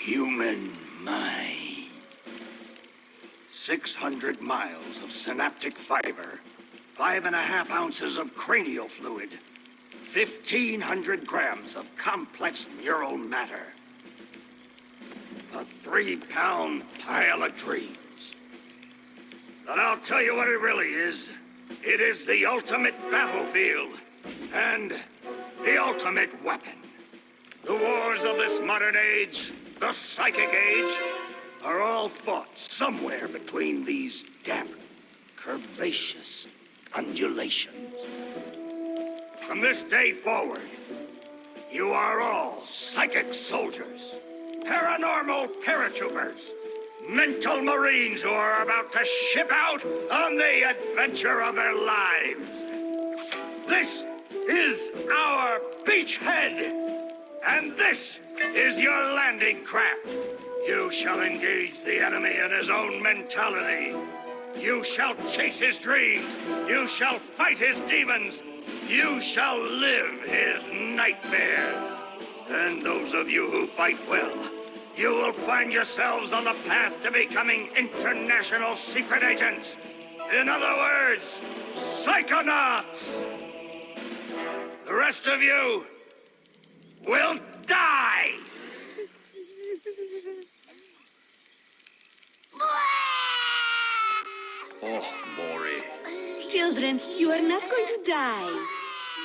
human mind. 600 miles of synaptic fiber, 5.5 ounces of cranial fluid, 1,500 grams of complex neural matter. A 3-pound pile of dreams. But I'll tell you what it really is. It is the ultimate battlefield and the ultimate weapon. The wars of this modern age, the psychic age, are all fought somewhere between these damp, curvaceous undulations. From this day forward, you are all psychic soldiers, paranormal paratroopers, mental marines who are about to ship out on the adventure of their lives. This is our beachhead. And this is your landing craft. You shall engage the enemy in his own mentality. You shall chase his dreams. You shall fight his demons. You shall live his nightmares. And those of you who fight well, you will find yourselves on the path to becoming international secret agents. In other words, Psychonauts. The rest of you will die! Oh, Maury. Children, you are not going to die.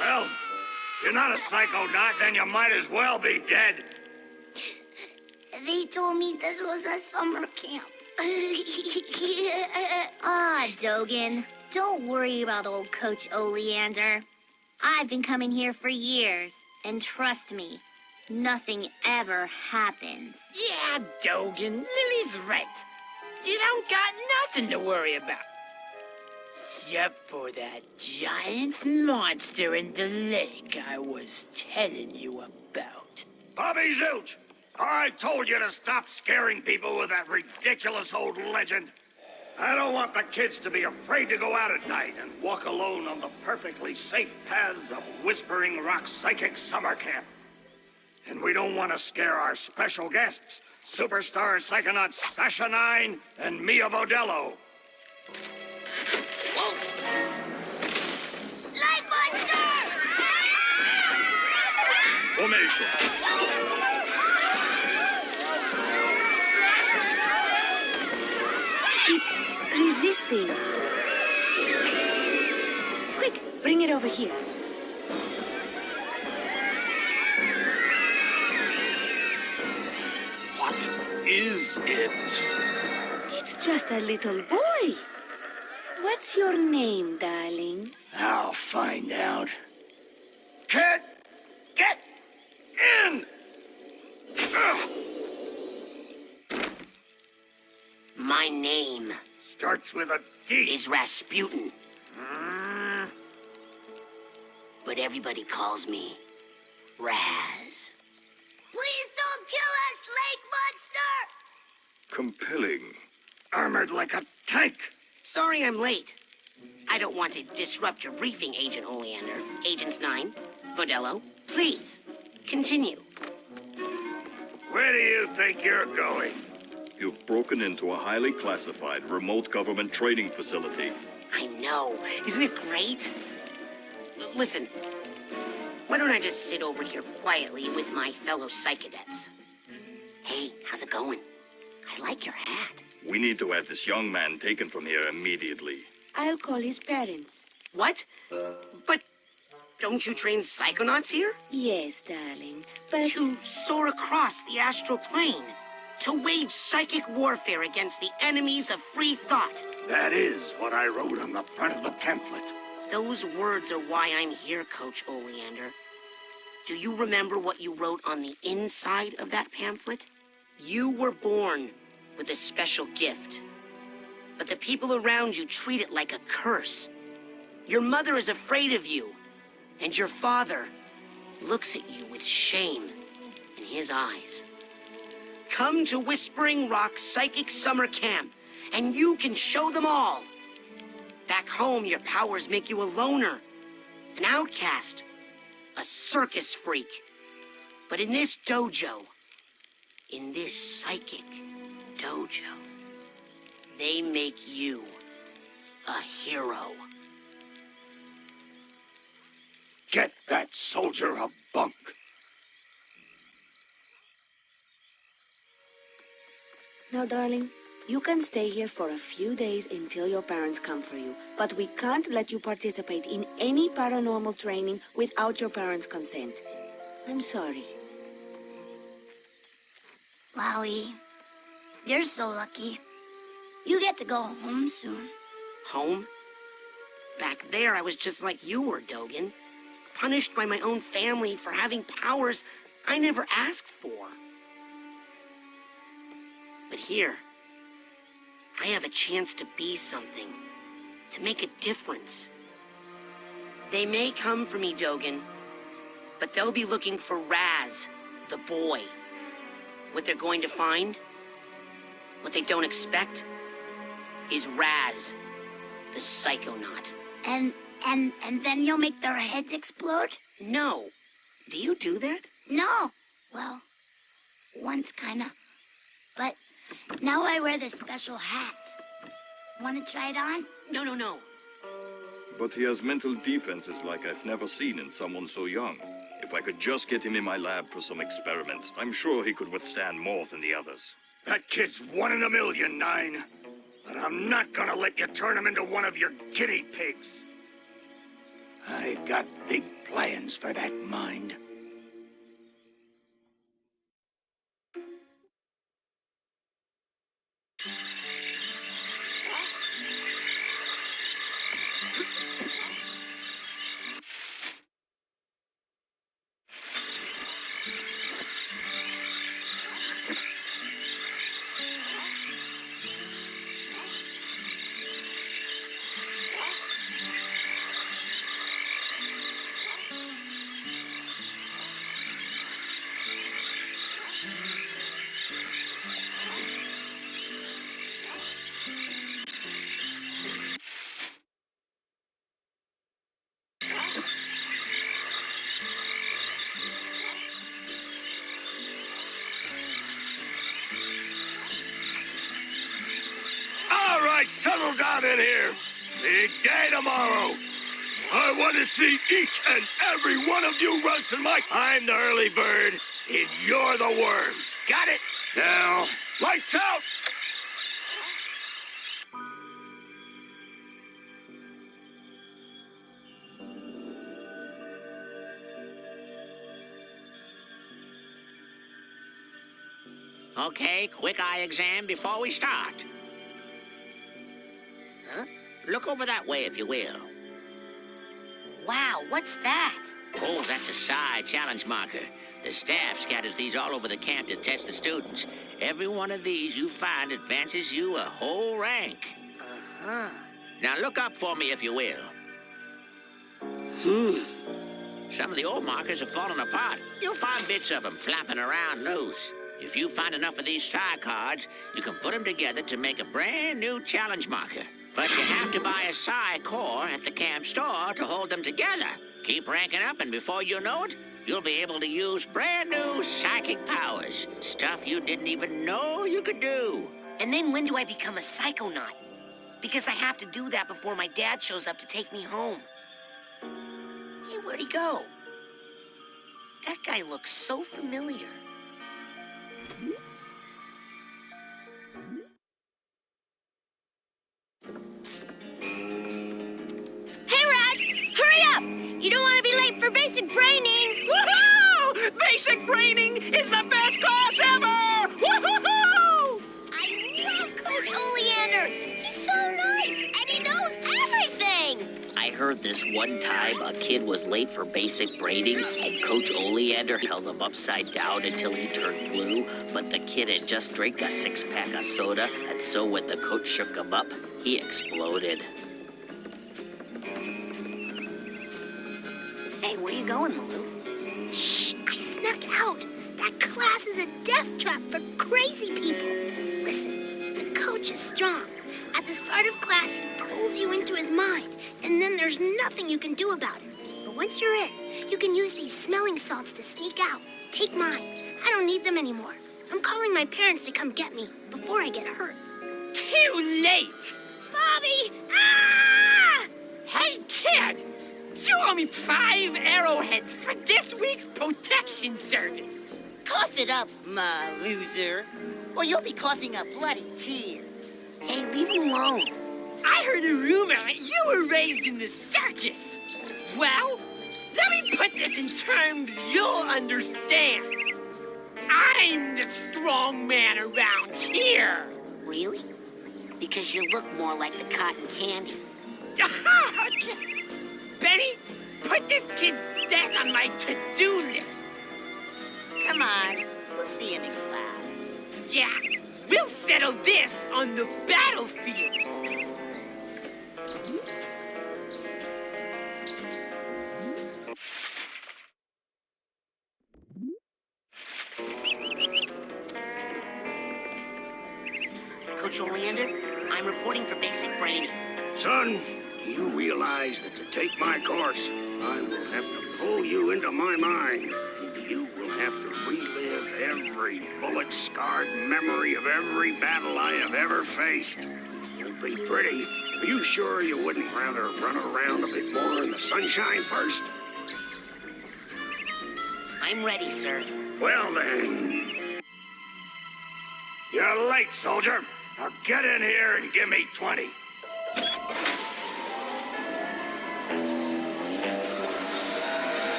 Well, if you're not a psychonaut, then you might as well be dead. They told me this was a summer camp. Dogen. Don't worry about old Coach Oleander. I've been coming here for years. And trust me, nothing ever happens. Yeah, Dogen, Lily's right. You don't got nothing to worry about. Except for that giant monster in the lake I was telling you about. Bobby Zilch, I told you to stop scaring people with that ridiculous old legend. I don't want the kids to be afraid to go out at night and walk alone on the perfectly safe paths of Whispering Rock Psychic Summer Camp. And we don't want to scare our special guests, superstar psychonauts Sasha 9 and Mia Vodello. Light monster! Formation. It's resisting. Quick, bring it over here. What is it? It's just a little boy. What's your name, darling? I'll find out. Kid, get in! Ugh. My name Starts with a D. is Rasputin, but everybody calls me Raz. Please don't kill us, lake monster! Compelling. Armored like a tank. Sorry I'm late. I don't want to disrupt your briefing, Agent Oleander. Agents 9, Vodello, please, continue. Where do you think you're going? You've broken into a highly classified remote government training facility. I know. Isn't it great? Listen, why don't I just sit over here quietly with my fellow psychedets? Hey, how's it going? I like your hat. We need to have this young man taken from here immediately. I'll call his parents. What? But don't you train psychonauts here? Yes, darling, but... To soar across the astral plane. To wage psychic warfare against the enemies of free thought. That is what I wrote on the front of the pamphlet. Those words are why I'm here, Coach Oleander. Do you remember what you wrote on the inside of that pamphlet? You were born with a special gift. But the people around you treat it like a curse. Your mother is afraid of you. And your father looks at you with shame in his eyes. Come to Whispering Rock Psychic Summer Camp, and you can show them all. Back home, your powers make you a loner, an outcast, a circus freak. But in this dojo, in this psychic dojo, they make you a hero. Get that soldier a bunk. Now, darling, you can stay here for a few days until your parents come for you, but we can't let you participate in any paranormal training without your parents' consent. I'm sorry. Wowie, you're so lucky. You get to go home soon. Home? Back there, I was just like you were, Dogen. Punished by my own family for having powers I never asked for. But here, I have a chance to be something, to make a difference. They may come for me, Dogen, but they'll be looking for Raz, the boy. What they're going to find, what they don't expect, is Raz, the Psychonaut. And then you'll make their heads explode? No. Do you do that? No. Well, once kinda. But now I wear this special hat. Want to try it on? No. But he has mental defenses like I've never seen in someone so young. If I could just get him in my lab for some experiments, I'm sure he could withstand more than the others. That kid's 1 in a million, Nine. But I'm not gonna let you turn him into one of your guinea pigs. I've got big plans for that mind. Settle down in here. Big day tomorrow. I want to see each and every one of you run some like I'm the early bird and you're the worms. Got it? Now, lights out. Okay, quick eye exam before we start. Huh? Look over that way, if you will. Wow, what's that? Oh, that's a psi challenge marker. The staff scatters these all over the camp to test the students. Every one of these you find advances you a whole rank. Uh-huh. Now look up for me, if you will. Some of the old markers have fallen apart. You'll find bits of them flapping around loose. If you find enough of these psi cards, you can put them together to make a brand new challenge marker. But you have to buy a psi core at the camp store to hold them together. Keep ranking up, and before you know it, you'll be able to use brand new psychic powers. Stuff you didn't even know you could do. And then when do I become a Psychonaut? Because I have to do that before my dad shows up to take me home. Hey, where'd he go? That guy looks so familiar. Hey, Raz! Hurry up! You don't want to be late for basic braining! Woohoo! Basic braining is the best class ever! Woohoo! I love Coach Oleander! He's so nice, and he knows everything! I heard this one time a kid was late for basic braiding, and Coach Oleander held him upside down until he turned blue, but the kid had just drank a 6-pack of soda, and so when the coach shook him up, he exploded. Hey, where you going, Maloof? Shh! I snuck out! That class is a death trap for crazy people! Listen, the coach is strong. At the start of class, he pulls you into his mind, and then there's nothing you can do about it. But once you're in, you can use these smelling salts to sneak out. Take mine. I don't need them anymore. I'm calling my parents to come get me before I get hurt. Too late! Bobby! Ah! Hey, kid! You owe me 5 arrowheads for this week's protection service. Cough it up, ma loser, or you'll be coughing up bloody tears. Hey, leave him alone. I heard a rumor that you were raised in the circus. Well, let me put this in terms you'll understand. I'm the strong man around here. Really? Because you look more like the cotton candy. Benny, put this kid's death on my to-do list. Come on, we'll see him in class. Yeah, we'll settle this on the battlefield. Coach Oleander, I'm reporting for basic brainy. Son, do you realize that to take my course, I will have to pull you into my mind, and you will have to relive every bullet-scarred memory of every battle I have ever faced. It won't be pretty. Are you sure you wouldn't rather run around a bit more in the sunshine first? I'm ready, sir. Well then. You're late, soldier. Now get in here and give me 20.